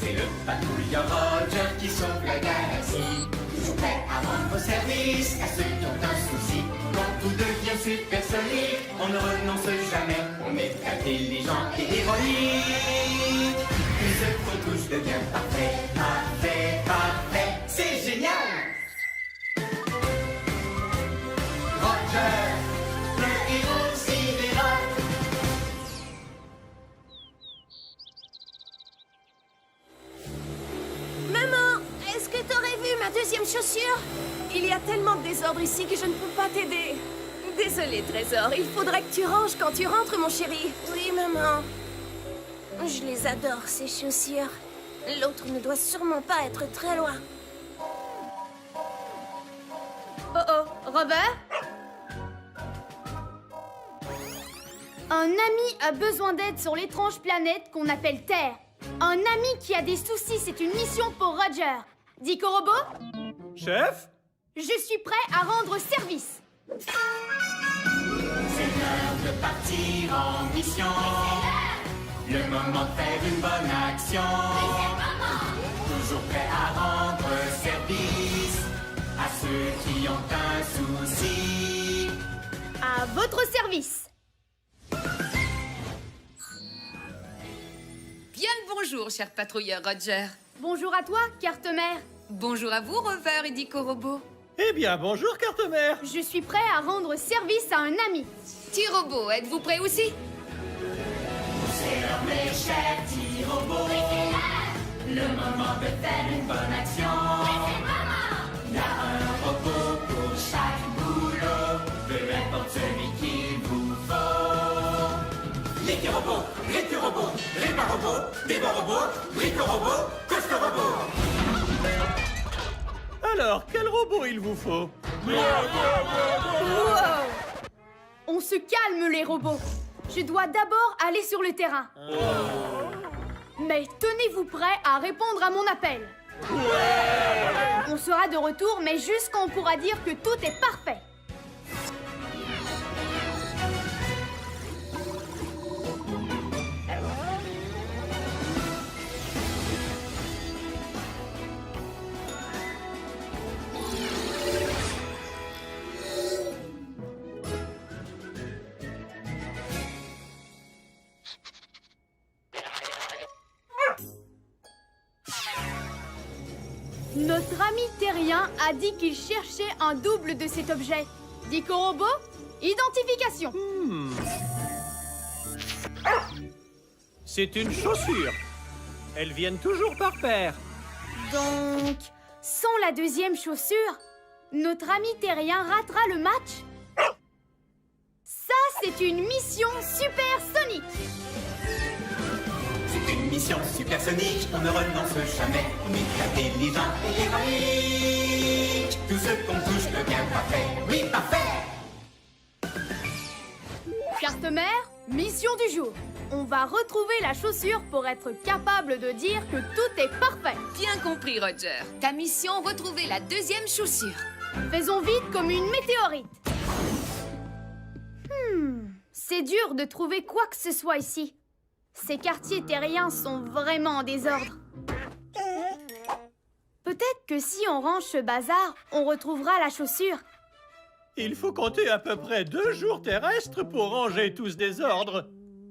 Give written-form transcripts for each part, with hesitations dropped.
C'est le patrouilleur Roger qui sauve la galaxie. Toujours prêt à rendre service à ceux qui ont un souci. Quand tout devient supersonique, on ne renonce jamais. On est intelligent et héroïque. Puis ce qu'on touche devient parfait, parfait, parfait. C'est génial! Roger, le héros sidéral. Maman, est-ce que t'aurais vu ma deuxième chaussure? Il y a tellement de désordre ici que je ne peux pas t'aider. Désolée, Trésor, il faudrait que tu ranges quand tu rentres, mon chéri. Oui, maman. Je les adore, ces chaussures. L'autre ne doit sûrement pas être très loin. Oh oh, Robert? Un ami a besoin d'aide sur l'étrange planète qu'on appelle Terre. Un ami qui a des soucis, c'est une mission pour Roger. Dico Robot? Chef? Je suis prêt à rendre service. C'est l'heure de partir en mission. Le moment de faire une bonne action. Toujours prêt à rendre service à ceux qui ont un souci. À votre service. Bien le bonjour, cher patrouilleur Roger. Bonjour à toi, Carte-Mère. Bonjour à vous, Rover et Dico Robot. Eh bien, bonjour, Carte-Mère. Je suis prêt à rendre service à un ami. T-Robot, êtes-vous prêt aussi? C'est l'heure, mes chers petits robots. Le moment de faire une bonne action. Il y a un robot pour chaque boulot. Peu importe celui qu'il vous faut. Les petits robots, réparobots, débat-robots, brico-robots, costo-robots. Alors, quel robot il vous faut? Wow! On se calme, les robots. Je dois d'abord aller sur le terrain. Mais tenez-vous prêts à répondre à mon appel. On sera de retour, mais juste quand on pourra dire que tout est parfait. Notre ami terrien a dit qu'il cherchait un double de cet objet. Dico Robot, identification. C'est une chaussure. Elles viennent toujours par paire. Donc, sans la deuxième chaussure, notre ami terrien ratera le match? Ça, c'est une mission supersonique. C'est une mission supersonique, on ne renonce jamais. On est intelligent et héroïque. Tout ce qu'on touche devient parfait. Oui, parfait! Carte-Mère, mission du jour. On va retrouver la chaussure pour être capable de dire que tout est parfait. Bien compris, Roger. Ta mission, retrouver la deuxième chaussure. Faisons vite comme une météorite. C'est dur de trouver quoi que ce soit ici. Ces quartiers terriens sont vraiment en désordre. Peut-être que si on range ce bazar, on retrouvera la chaussure. Il faut compter à peu près 2 jours terrestres pour ranger tout ce désordre.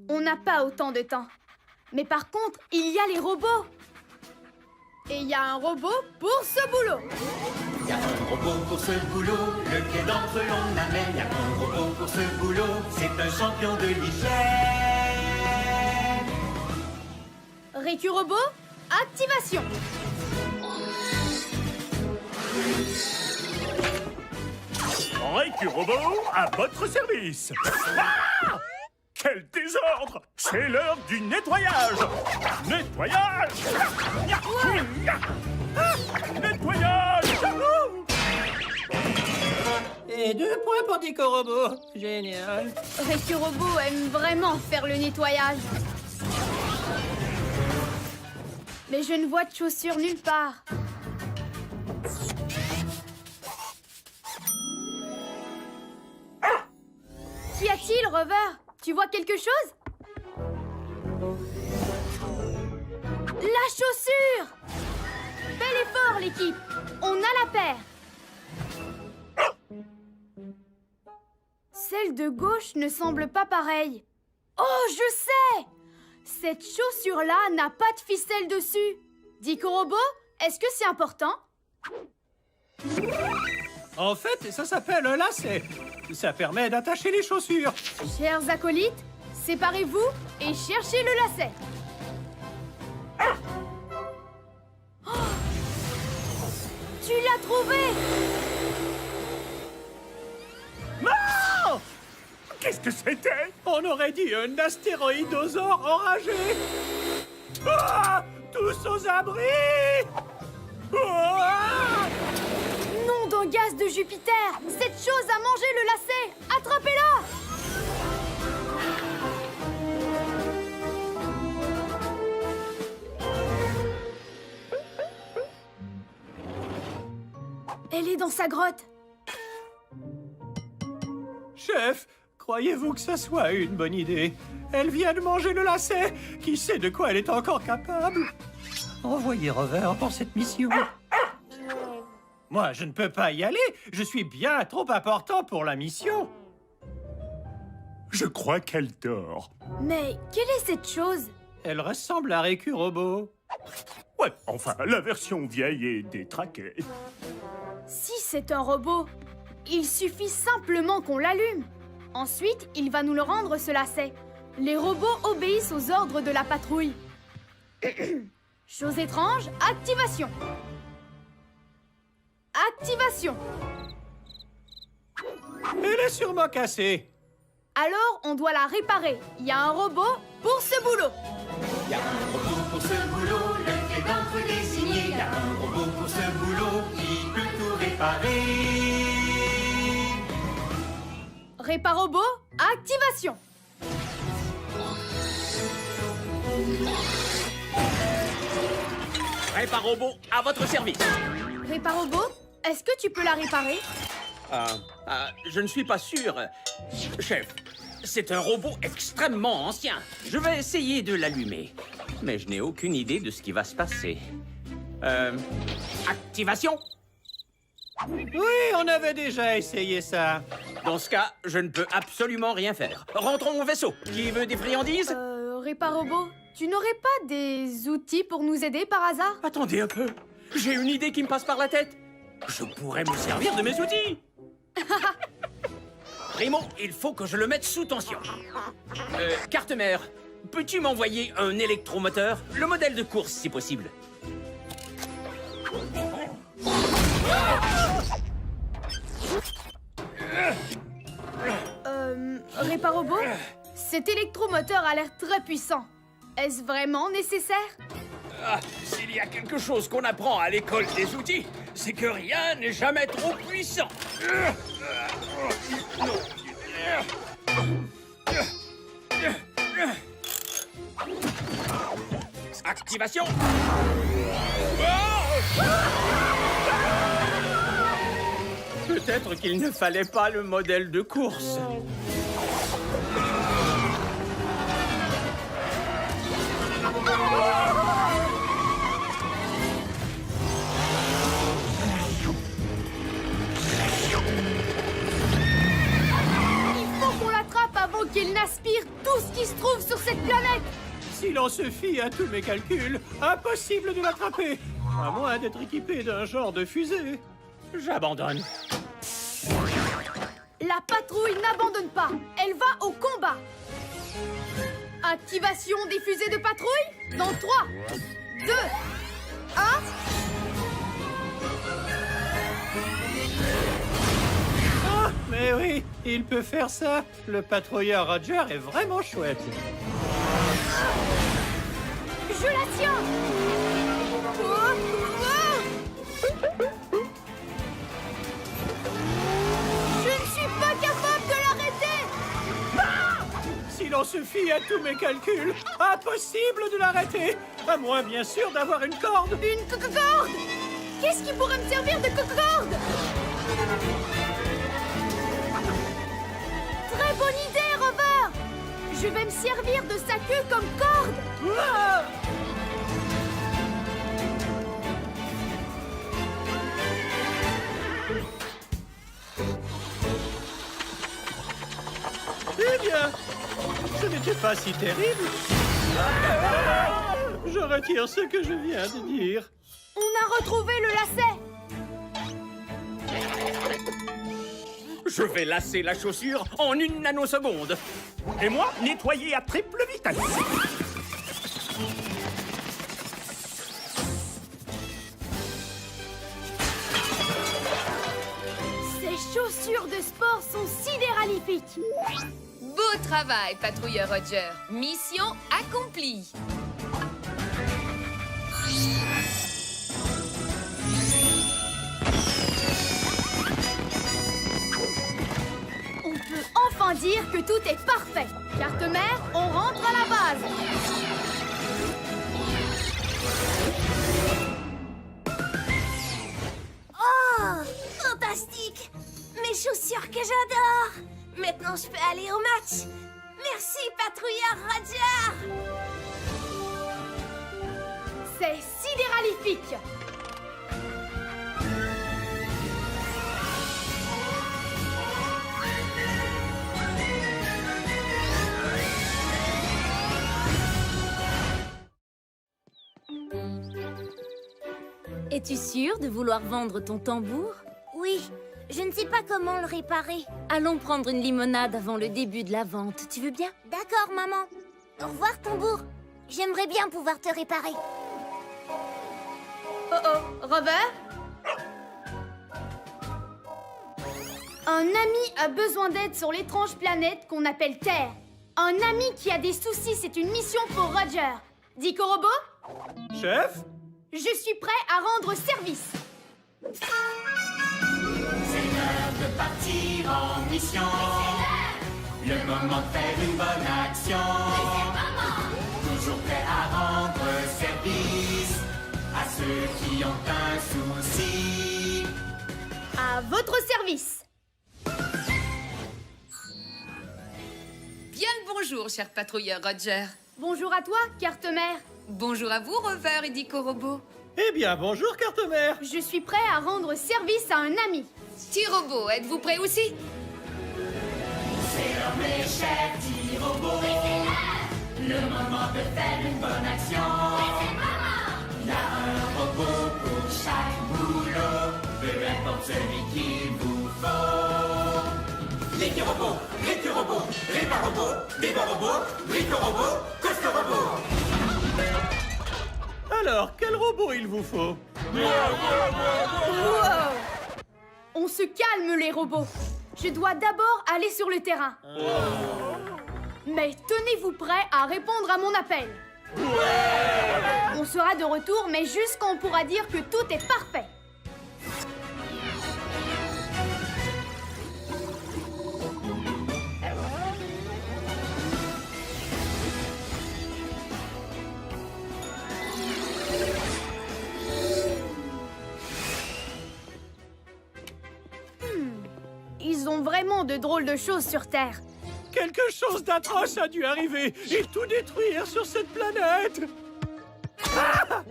On n'a pas autant de temps. Mais par contre, il y a les robots. Et il y a un robot pour ce boulot. Il y a un robot pour ce boulot, lequel d'entre eux l'on amène. Il y a un robot pour ce boulot, c'est un champion de l'hygiène. Récu-robot, activation. Récu-robot, à votre service. Ah! Quel désordre! C'est l'heure du nettoyage! Nettoyage! Nettoyage! Et 2 points pour Dico Robot. Génial. Récu-robot aime vraiment faire le nettoyage. Mais je ne vois de chaussures nulle part. Qu'y a-t-il, Rover? Tu vois quelque chose? La chaussure! Bel effort, l'équipe! On a la paire! Celle de gauche ne semble pas pareille. Oh, je sais! Cette chaussure-là n'a pas de ficelle dessus. Dico Robot, est-ce que c'est important? En fait, ça s'appelle un lacet. Ça permet d'attacher les chaussures. Chers acolytes, séparez-vous et cherchez le lacet. Oh, tu l'as trouvé! Non! Qu'est-ce que c'était? On aurait dit un astéroïdosaure enragé. Ah! Tous aux abris! Ah! Nom d'un gaz de Jupiter! Cette chose a mangé le lacet! Attrapez-la! Elle est dans sa grotte. Chef, croyez-vous que ça soit une bonne idée? Elle vient de manger le lacet. Qui sait de quoi elle est encore capable? Envoyez Rover pour cette mission. Moi, je ne peux pas y aller. Je suis bien trop important pour la mission. Je crois qu'elle dort. Mais quelle est cette chose? Elle ressemble à Récu Robot. Ouais, enfin, la version vieille et détraquée. Si c'est un robot, il suffit simplement qu'on l'allume. Ensuite, il va nous le rendre, ce lacet. Les robots obéissent aux ordres de la patrouille. Chose étrange, activation. Activation. Elle est sûrement cassée. Alors, on doit la réparer. Il y a un robot pour ce boulot. Y a un robot pour ce boulot, le fait d'entre désigné. Y a un robot pour ce boulot qui peut tout réparer. Réparobot, activation. Réparobot à votre service. Réparobot, est-ce que tu peux la réparer? Je ne suis pas sûr. Chef, c'est un robot extrêmement ancien. Je vais essayer de l'allumer. Mais je n'ai aucune idée de ce qui va se passer. Activation. Oui, on avait déjà essayé ça. Dans ce cas, je ne peux absolument rien faire. Rentrons au vaisseau. Qui veut des friandises? Réparobot, tu n'aurais pas des outils pour nous aider par hasard? Attendez un peu. J'ai une idée qui me passe par la tête. Je pourrais me servir de mes outils. Primo, il faut que je le mette sous tension. Carte mère, peux-tu m'envoyer un électromoteur? Le modèle de course, si possible. Réparobot, cet électromoteur a l'air très puissant. Est-ce vraiment nécessaire? S'il y a quelque chose qu'on apprend à l'école des outils, c'est que rien n'est jamais trop puissant. Activation. Peut-être qu'il ne fallait pas le modèle de course. Il faut qu'on l'attrape avant qu'il n'aspire tout ce qui se trouve sur cette planète. Si l'on se fie à tous mes calculs, impossible de l'attraper. À moins d'être équipé d'un genre de fusée. J'abandonne. La patrouille n'abandonne pas. Elle va au combat. Activation des fusées de patrouille dans 3, 2, 1. Ah, mais oui, il peut faire ça. Le patrouilleur Roger est vraiment chouette. Je la tiens. Oh, oh. Je ne suis pas capable de l'arrêter. Si l'on se fie à tous mes calculs, impossible de l'arrêter. À moins, bien sûr, d'avoir une corde. Une corde. Qu'est-ce qui pourrait me servir de corde? Très bonne idée, Rover. Je vais me servir de sa queue comme corde. Ah! bien. Ce n'était pas si terrible. Je retire ce que je viens de dire. On a retrouvé le lacet. Je vais lasser la chaussure en 1 nanoseconde. Et moi, nettoyer à triple vitesse. Ces chaussures de sport sont sidéralifiques. Beau travail, patrouilleur Roger. Mission accomplie. On peut enfin dire que tout est parfait. Carte-mère, on rentre à la base. Oh, fantastique! Mes chaussures que j'adore! Maintenant, je peux aller au match! Merci, patrouilleur Roger! C'est sidéralifique. Es-tu sûre de vouloir vendre ton tambour? Oui, je ne sais pas comment le réparer. Allons prendre une limonade avant le début de la vente, tu veux bien? D'accord, maman. Au revoir, tambour. J'aimerais bien pouvoir te réparer. Oh oh, Rover? Un ami a besoin d'aide sur l'étrange planète qu'on appelle Terre. Un ami qui a des soucis, c'est une mission pour Roger. Dico Robot? Chef? Je suis prêt à rendre service. C'est l'heure de partir en mission. Le moment de faire une bonne action. Toujours prêt à rendre service à ceux qui ont un souci. À votre service. Bien le bonjour, cher patrouilleur Roger. Bonjour à toi, carte-mère. Bonjour à vous, Rover et Dico Robot. Eh bien, bonjour, carte-mère. Je suis prêt à rendre service à un ami. T-Robot, êtes-vous prêt aussi? C'est l'heure, mes chers petits robots. Le moment de faire une bonne action. Il y a un robot pour chaque boulot, peu importe celui qu'il vous faut. Les petits robots, répar-robots, débat-robots, brico-robots, costo-robots. Alors, quel robot il vous faut? Wow. On se calme, les robots. Je dois d'abord aller sur le terrain. Mais tenez-vous prêts à répondre à mon appel. On sera de retour, mais juste quand on pourra dire que tout est parfait. Ils ont vraiment de drôles de choses sur Terre. Quelque chose d'atroce a dû arriver et tout détruire sur cette planète. Ah!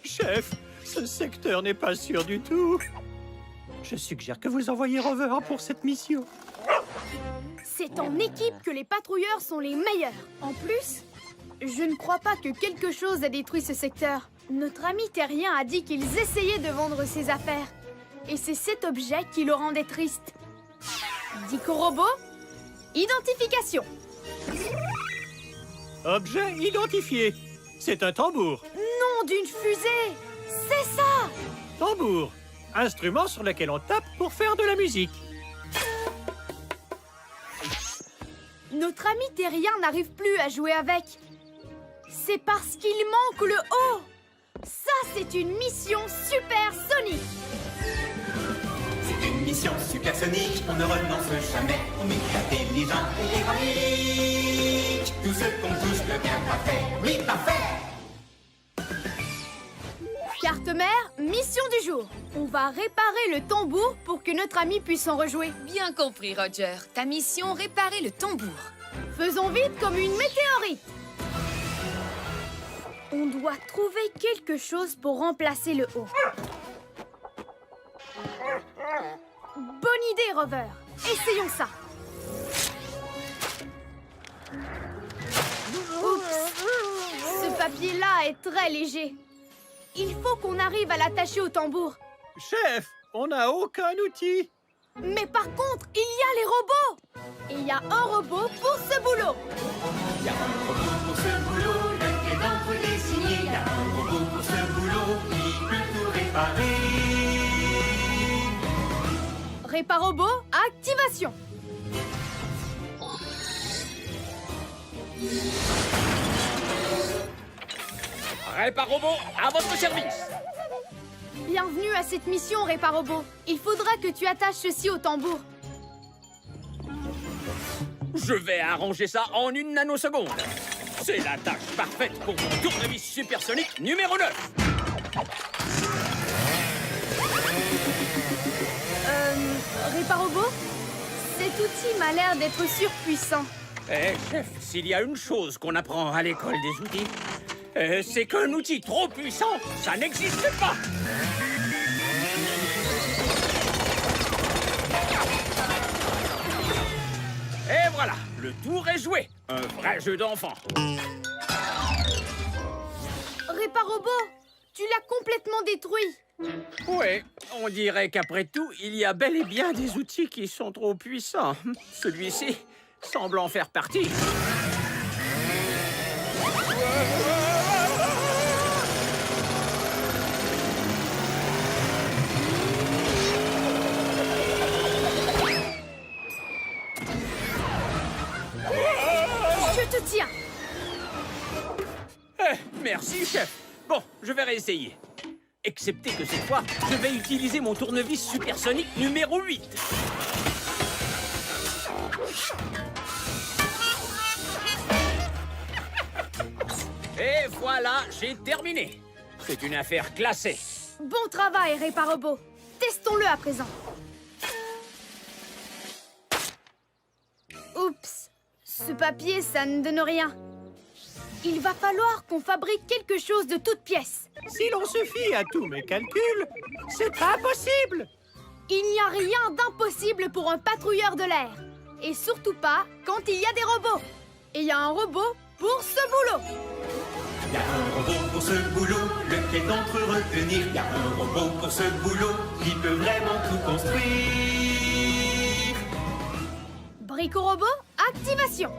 Chef, ce secteur n'est pas sûr du tout. Je suggère que vous envoyiez Rover pour cette mission. C'est en équipe que les patrouilleurs sont les meilleurs. En plus, je ne crois pas que quelque chose a détruit ce secteur. Notre ami terrien a dit qu'ils essayaient de vendre ses affaires. Et c'est cet objet qui le rendait triste. Dico Robot, identification. Objet identifié. C'est un tambour. Nom d'une fusée. C'est ça. Tambour. Instrument sur lequel on tape pour faire de la musique. Notre ami terrien n'arrive plus à jouer avec. C'est parce qu'il manque le haut. Ça, c'est une mission supersonique. C'est une mission supersonique, on ne renonce jamais. On est intelligent et héroïque. Tout ce qu'on touche devient parfait. Oui, parfait. Carte-mère, mission du jour. On va réparer le tambour pour que notre ami puisse en rejouer. Bien compris, Roger. Ta mission, réparer le tambour. Faisons vite comme une météorite. On doit trouver quelque chose pour remplacer le haut. Bonne idée, Rover. Essayons ça. Oups! Ce papier-là est très léger. Il faut qu'on arrive à l'attacher au tambour. Chef, on n'a aucun outil. Mais par contre, il y a les robots! Et il y a un robot pour ce boulot! Il y a un robot pour ce boulot, lequel d'entre eux est signé. Il y a un robot pour ce boulot, qui peut tout réparer. Réparobot, activation! Réparobot, à votre service. Bienvenue à cette mission, Réparobot. Il faudra que tu attaches ceci au tambour. Je vais arranger ça en une nanoseconde. C'est la tâche parfaite pour mon tournevis supersonique numéro 9. Réparobot, cet outil m'a l'air d'être surpuissant. Eh, chef, s'il y a une chose qu'on apprend à l'école des outils, c'est qu'un outil trop puissant, ça n'existe pas. Et voilà, le tour est joué. Un vrai jeu d'enfant. Réparobot, tu l'as complètement détruit. Oui, on dirait qu'après tout, il y a bel et bien des outils qui sont trop puissants. Celui-ci semble en faire partie. Je te tiens. Merci, chef. Bon, je vais réessayer. Excepté que cette fois, je vais utiliser mon tournevis supersonique numéro 8. Et voilà, j'ai terminé. C'est une affaire classée. Bon travail, Réparobot. Testons-le à présent. Oups, ce papier, ça ne donne rien. Il va falloir qu'on fabrique quelque chose de toute pièce. Si l'on se fie à tous mes calculs, c'est impossible. Il n'y a rien d'impossible pour un patrouilleur de l'air. Et surtout pas quand il y a des robots. Et il y a un robot pour ce boulot. Il y a un robot pour ce boulot, lequel d'entre eux retenir. Il y a un robot pour ce boulot, qui peut vraiment tout construire. Bricorobot, activation.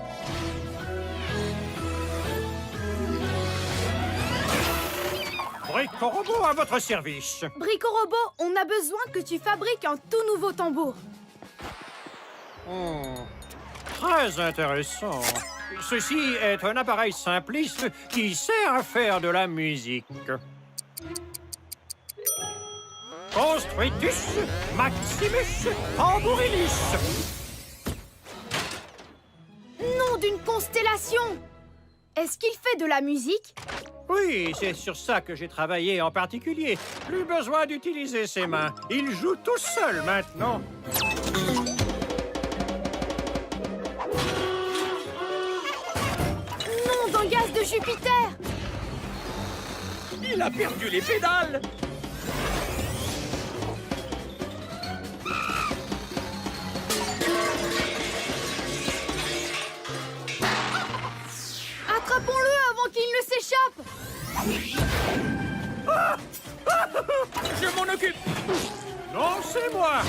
Bricorobot à votre service. Bricorobot, on a besoin que tu fabriques un tout nouveau tambour. Très intéressant. Ceci est un appareil simpliste qui sert à faire de la musique. Construitus Maximus Tambourinus. Nom d'une constellation! Est-ce qu'il fait de la musique? Oui, c'est sur ça que j'ai travaillé en particulier. Plus besoin d'utiliser ses mains. Il joue tout seul maintenant. Nom d'un gaz de Jupiter! Il a perdu les pédales. Attrapons-le avant qu'il ne s'échappe! Je m'en occupe. Non, c'est moi.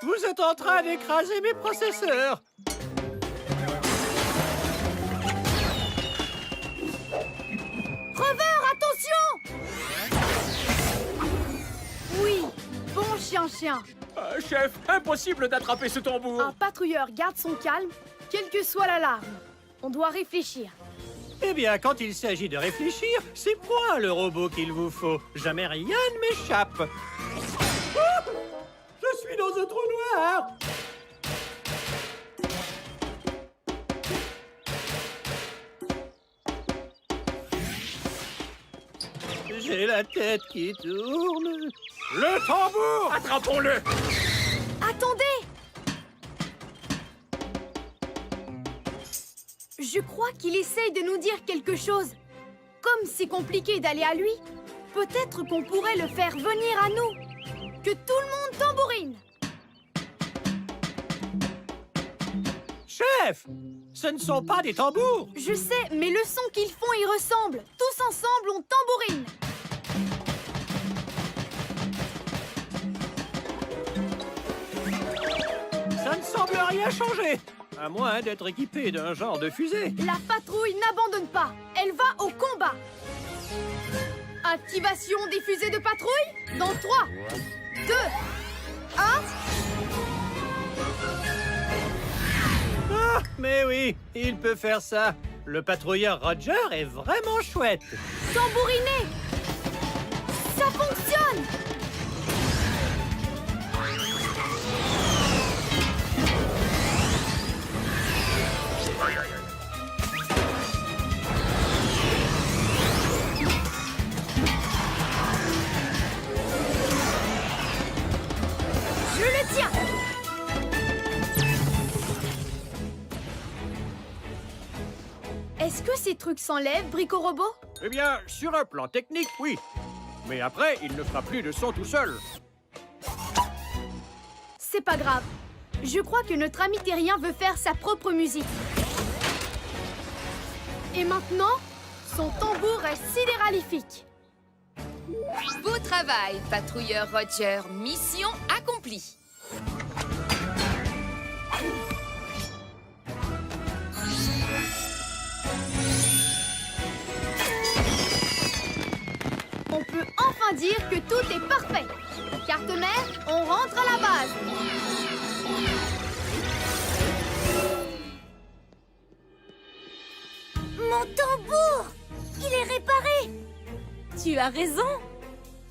Vous êtes en train d'écraser mes processeurs. Rover, attention! Oui, bon chien. Chef, impossible d'attraper ce tambour. Un patrouilleur garde son calme, quelle que soit l'alarme. On doit réfléchir. Eh bien, quand il s'agit de réfléchir, c'est moi le robot qu'il vous faut. Jamais rien ne m'échappe. Ah, je suis dans un trou noir. J'ai la tête qui tourne. Le tambour! Attrapons-le. Attendez! Je crois qu'il essaye de nous dire quelque chose. Comme c'est compliqué d'aller à lui, peut-être qu'on pourrait le faire venir à nous. Que tout le monde tambourine! Chef, ce ne sont pas des tambours. Je sais, mais le son qu'ils font y ressemble. Tous ensemble, on tambourine. Ça ne semble rien changer, à moins d'être équipé d'un genre de fusée. La patrouille n'abandonne pas. Elle va au combat. Activation des fusées de patrouille dans 3, 2, 1... Ah, mais oui, il peut faire ça. Le patrouilleur Roger est vraiment chouette. Tambourinez! Ça fonctionne! Je le tiens! Est-ce que ces trucs s'enlèvent, Brico-Robot? Eh bien, sur un plan technique, oui. Mais après, il ne fera plus de son tout seul. C'est pas grave. Je crois que notre ami terrien veut faire sa propre musique. Et maintenant, son tambour est sidéralifique. Beau travail, patrouilleur Roger. Mission accomplie. On peut enfin dire que tout est parfait. Carte-mère, on rentre à la base. Mon tambour! Il est réparé! Tu as raison.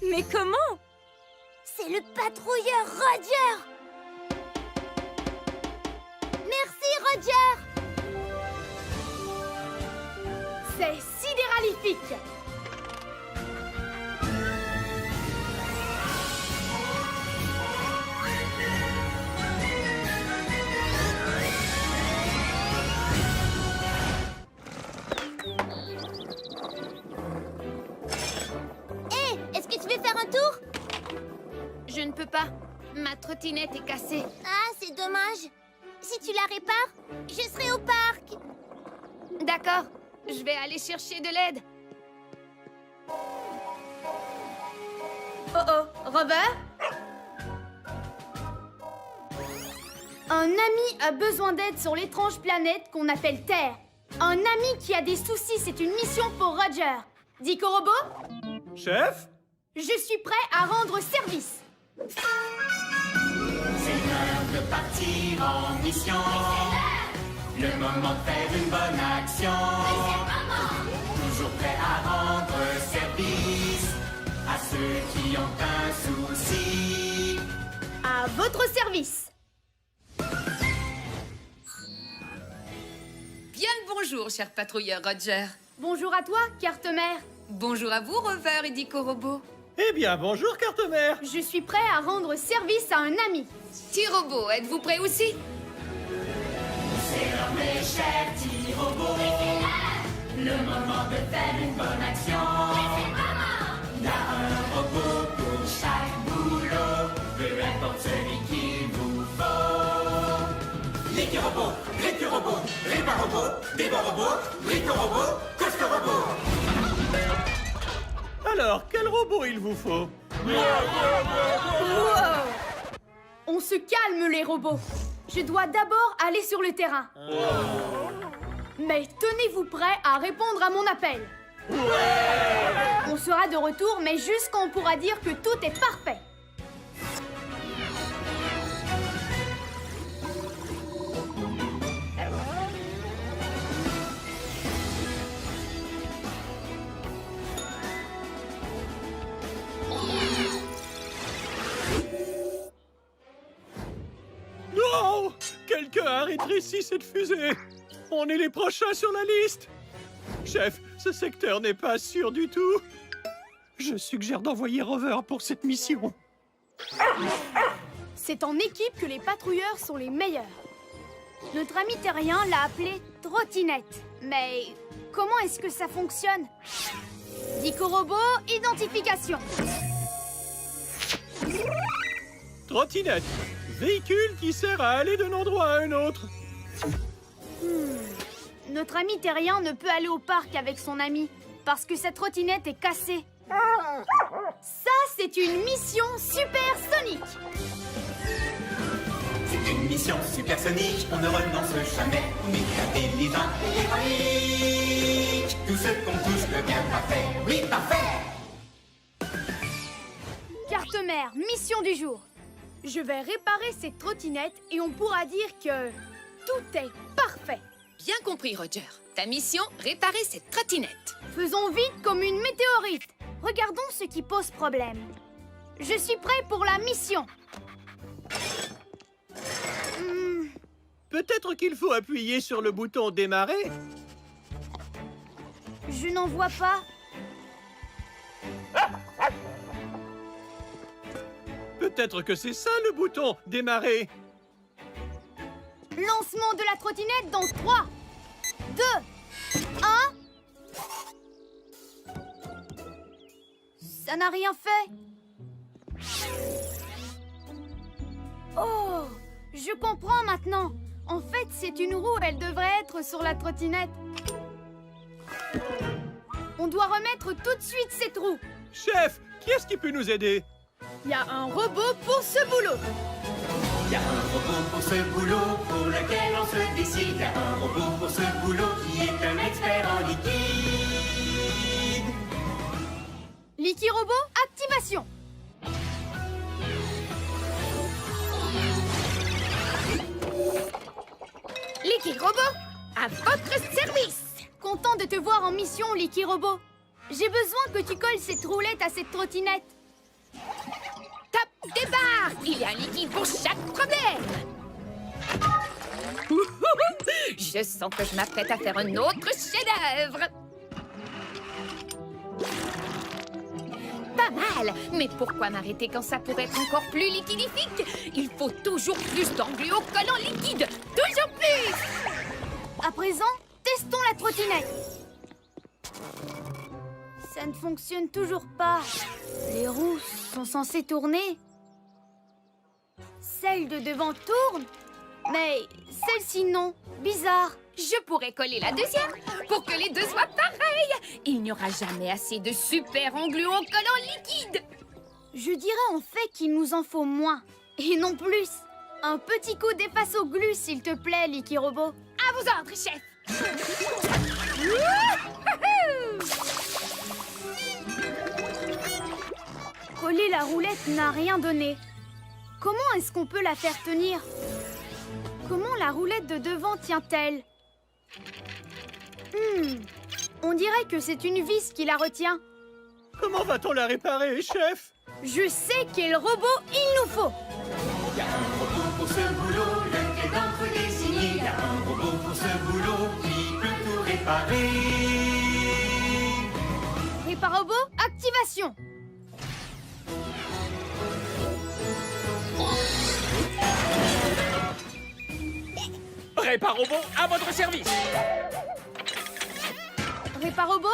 Mais comment? C'est le patrouilleur Roger! Merci, Roger! C'est sidéralifique. Hé, est-ce que tu veux faire un tour? Je ne peux pas. Ma trottinette est cassée. Ah, c'est dommage. Si tu la répares, je serai au parc. D'accord. Je vais aller chercher de l'aide. Oh, Robert? Un ami a besoin d'aide sur l'étrange planète qu'on appelle Terre. Un ami qui a des soucis, c'est une mission pour Roger. Dico Robot, Chef? je suis prêt à rendre service. C'est l'heure de partir en mission. Le moment de faire une bonne action. Toujours prêt à rendre service à ceux qui ont un souci. À votre service. Bien le bonjour, cher patrouilleur Roger. Bonjour à toi, carte-mère. Bonjour à vous, Rover et Dico Robot. Eh bien, bonjour, carte-mère. Je suis prêt à rendre service à un ami. T-Robot, êtes-vous prêt aussi? C'est l'heure, mes chers petits robots. Le moment de faire une bonne action. Il y a un robot pour chaque boulot. Peu importe celui qu'il vous faut. L'équi-robot, récu-robot, répar-robot, débat-robot, brico-robot, coste-robot. Alors, quel robot il vous faut? Wow! On se calme, les robots. Je dois d'abord aller sur le terrain. Mais tenez-vous prêts à répondre à mon appel. On sera de retour, mais juste quand on pourra dire que tout est parfait. Non! Quelqu'un a rétréci cette fusée. On est les prochains sur la liste. Chef, ce secteur n'est pas sûr du tout. Je suggère d'envoyer Rover pour cette mission. C'est en équipe que les patrouilleurs sont les meilleurs. Notre ami terrien l'a appelé trottinette. Mais comment est-ce que ça fonctionne? Dico Robot, identification. Trottinette, véhicule qui sert à aller d'un endroit à un autre. Notre ami terrien ne peut aller au parc avec son ami parce que sa trottinette est cassée. Ça, c'est une mission supersonique. C'est une mission supersonique, on ne renonce jamais. On est intelligent et héroïque. Tout ce qu'on touche devient parfait. Oui, parfait. Carte-mère, mission du jour. Je vais réparer cette trottinette et on pourra dire que tout est parfait. Bien compris, Roger. Ta mission, réparer cette trottinette. Faisons vite comme une météorite. Regardons ce qui pose problème. Je suis prêt pour la mission. Peut-être qu'il faut appuyer sur le bouton démarrer. Je n'en vois pas. Peut-être que c'est ça le bouton démarrer. Lancement de la trottinette dans 3, 2, 1. Ça n'a rien fait. Oh, je comprends maintenant. En fait, c'est une roue, elle devrait être sur la trottinette. On doit remettre tout de suite cette roue. Chef, qui est-ce qui peut nous aider? Il y a un robot pour ce boulot. Il y a un robot pour ce boulot, pour lequel on se décide. Il y a un robot pour ce boulot qui est un expert en liquide. Liquid Robot, activation. Liquid Robot, à votre service. Content de te voir en mission, Liquid Robot. J'ai besoin que tu colles cette roulette à cette trottinette. Top départ! Il y a un liquide pour chaque problème. Je sens que je m'apprête à faire un autre chef-d'œuvre. Pas mal, mais pourquoi m'arrêter quand ça pourrait être encore plus liquidifique? Il faut toujours plus d'engluocollants liquides, toujours plus! À présent, testons la trottinette. Ça ne fonctionne toujours pas. Les roues sont censées tourner. Celle de devant tourne, mais celle-ci non. Bizarre. Je pourrais coller la deuxième pour que les deux soient pareilles. Il n'y aura jamais assez de super engluocollants liquides. Je dirais en fait qu'il nous en faut moins, et non plus. Un petit coup d'efface au glu, s'il te plaît, Liquid Robot. À vos ordres, chef. Coller la roulette n'a rien donné. Comment est-ce qu'on peut la faire tenir? Comment la roulette de devant tient-elle? On dirait que c'est une vis qui la retient. Comment va-t-on la réparer, chef? Je sais quel robot il nous faut. Il y a un robot pour ce boulot, lequel d'entre les signés. Il y a un robot pour ce boulot qui peut tout réparer. Réparobot, activation. Réparobot à votre service. Réparobot,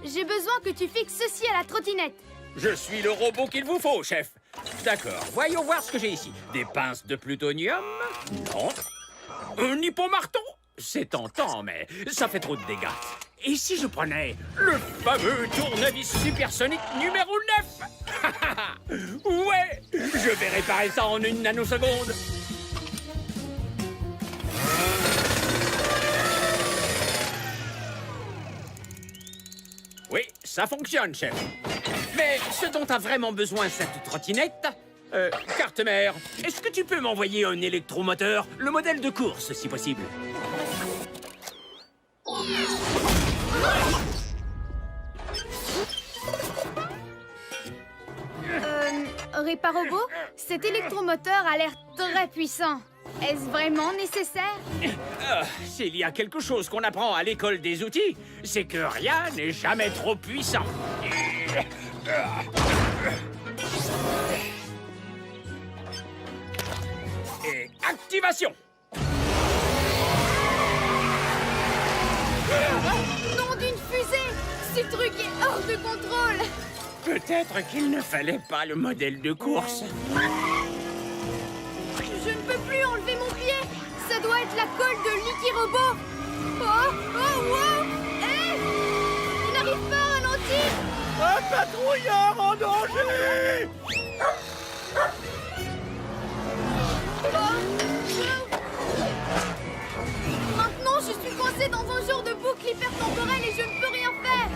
j'ai besoin que tu fixes ceci à la trottinette. Je suis le robot qu'il vous faut, chef. D'accord, voyons voir ce que j'ai ici. Des pinces de plutonium? Non. Un hippomarteau? C'est tentant, mais ça fait trop de dégâts. Et si je prenais le fameux tournevis supersonique numéro 9? Ouais, je vais réparer ça en une nanoseconde. Oui, ça fonctionne, chef. Mais ce dont a vraiment besoin cette trottinette... carte-mère, est-ce que tu peux m'envoyer un électromoteur, le modèle de course, si possible? Réparobot, cet électromoteur a l'air très puissant. Est-ce vraiment nécessaire? S'il y a quelque chose qu'on apprend à l'école des outils, c'est que rien n'est jamais trop puissant. Et activation! Nom d'une fusée! Ce truc est hors de contrôle! Peut-être qu'il ne fallait pas le modèle de course. Je ne peux plus enlever mon pied! Ça doit être la colle de Licky Robot. Oh, oh, wow. Hé, je n'arrive pas à ralentir. Un patrouilleur en danger! Maintenant, je suis coincée dans un genre de boucle hypertemporelle et je ne peux rien faire.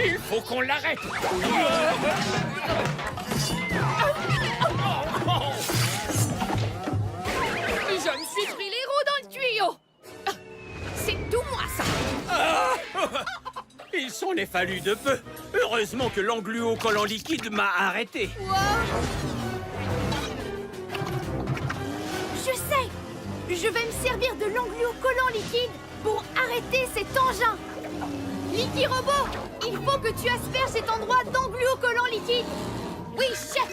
Il faut qu'on l'arrête. Je me suis pris les roues dans le tuyau. C'est tout moi, ça. Il s'en est fallu de peu. Heureusement que l'engluocollant liquide m'a arrêté. Je sais. Je vais me servir de l'engluocollant liquide pour arrêter cet engin. Licky Robot, il faut que tu asperges cet endroit d'engluocollant liquide. Oui, chef.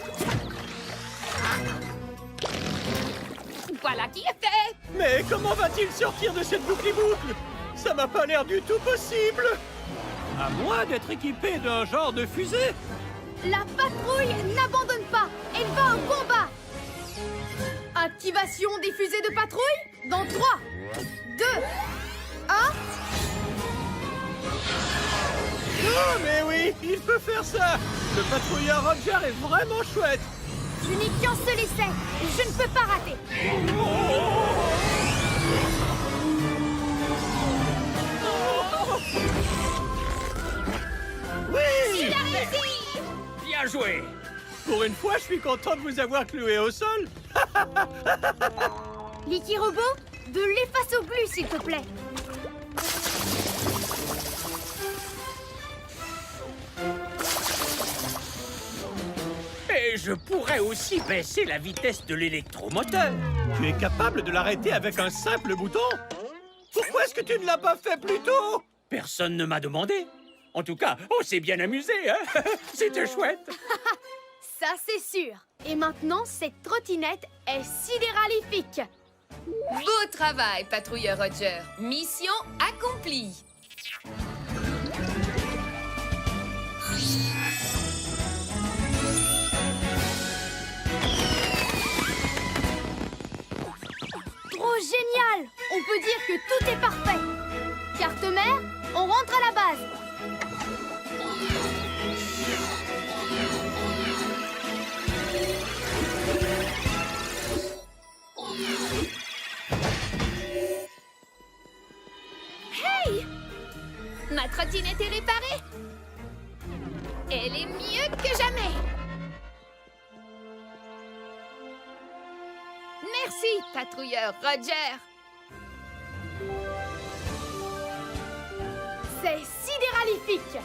Voilà qui est fait. Mais comment va-t-il sortir de cette boucle-boucle? Ça m'a pas l'air du tout possible! À moins d'être équipé d'un genre de fusée! La patrouille n'abandonne pas. Elle va au combat. Activation des fusées de patrouille dans 3, 2, 1. Oh, mais oui, il peut faire ça! Le patrouilleur Roger est vraiment chouette! Je n'ai qu'un seul essai. Je ne peux pas rater. Oui! Il a réussi. Bien joué. Pour une fois, je suis content de vous avoir cloué au sol! Licky Robot, de l'efface au glu, s'il te plaît. Et je pourrais aussi baisser la vitesse de l'électromoteur. Tu es capable de l'arrêter avec un simple bouton? Pourquoi est-ce que tu ne l'as pas fait plus tôt? Personne ne m'a demandé. En tout cas, on s'est bien amusé, hein? C'était chouette. Ça, c'est sûr. Et maintenant, cette trottinette est sidéralifique. Beau travail, patrouilleur Roger. Mission accomplie. Trop génial! On peut dire que tout est parfait. Carte mère, on rentre à la base. Hey! Ma trottinette est réparée. Elle est mieux que jamais. Merci, patrouilleur Roger. C'est sidéralifique.